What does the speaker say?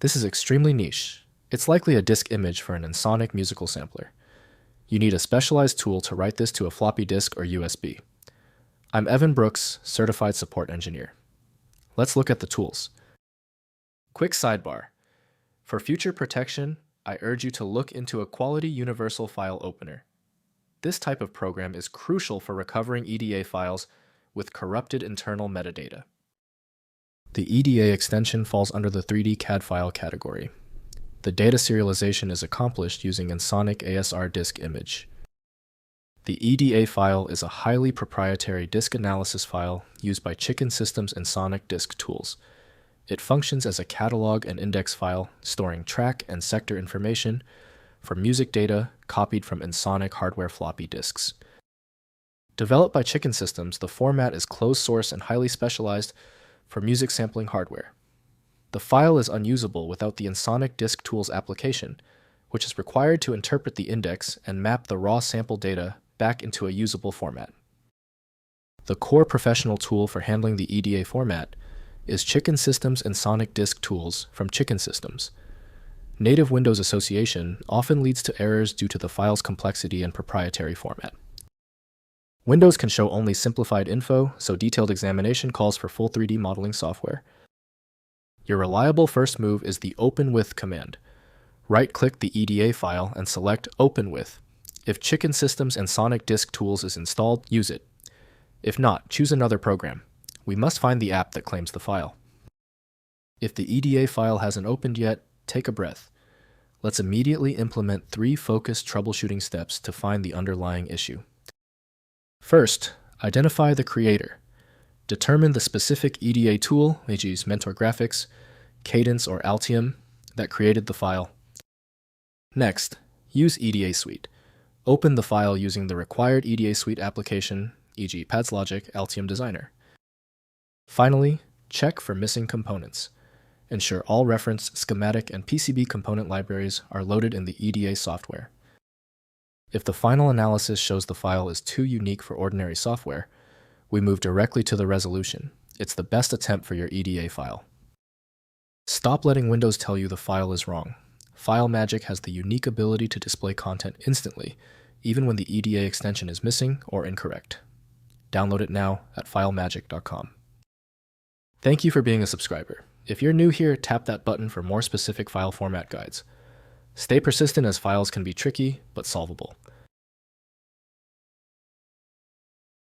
This is extremely niche. It's likely a disk image for an Ensoniq musical sampler. You need a specialized tool to write this to a floppy disk or USB. I'm Evan Brooks, Certified Support Engineer. Let's look at the tools. Quick sidebar. For future protection, I urge you to look into a quality universal file opener. This type of program is crucial for recovering EDA files with corrupted internal metadata. The EDA extension falls under the 3D CAD file category. The data serialization is accomplished using Ensoniq ASR Disk Image. The EDA file is a highly proprietary disk analysis file used by Chicken Systems Ensoniq disk tools. It functions as a catalog and index file storing track and sector information for music data copied from Ensoniq hardware floppy disks. Developed by Chicken Systems, the format is closed source and highly specialized for music sampling hardware. The file is unusable without the Ensoniq Disk Tools application, which is required to interpret the index and map the raw sample data back into a usable format. The core professional tool for handling the EDA format is Chicken Systems Ensoniq Disk Tools from Chicken Systems. Native Windows association often leads to errors due to the file's complexity and proprietary format. Windows can show only simplified info, so detailed examination calls for full 3D modeling software. Your reliable first move is the Open With command. Right-click the EDA file and select Open With. If Chicken Systems Ensoniq Disk Tools is installed, use it. If not, choose another program. We must find the app that claims the file. If the EDA file hasn't opened yet, take a breath. Let's immediately implement 3 focused troubleshooting steps to find the underlying issue. First, identify the creator. Determine the specific EDA tool, e.g. Mentor Graphics, Cadence, or Altium, that created the file. Next, use EDA Suite. Open the file using the required EDA Suite application, e.g. PadsLogic, Altium Designer. Finally, check for missing components. Ensure all reference, schematic, and PCB component libraries are loaded in the EDA software. If the final analysis shows the file is too unique for ordinary software, we move directly to the resolution. It's the best attempt for your EDA file. Stop letting Windows tell you the file is wrong. FileMagick has the unique ability to display content instantly, even when the EDA extension is missing or incorrect. Download it now at filemagick.com. Thank you for being a subscriber. If you're new here, tap that button for more specific file format guides. Stay persistent as files can be tricky, but solvable.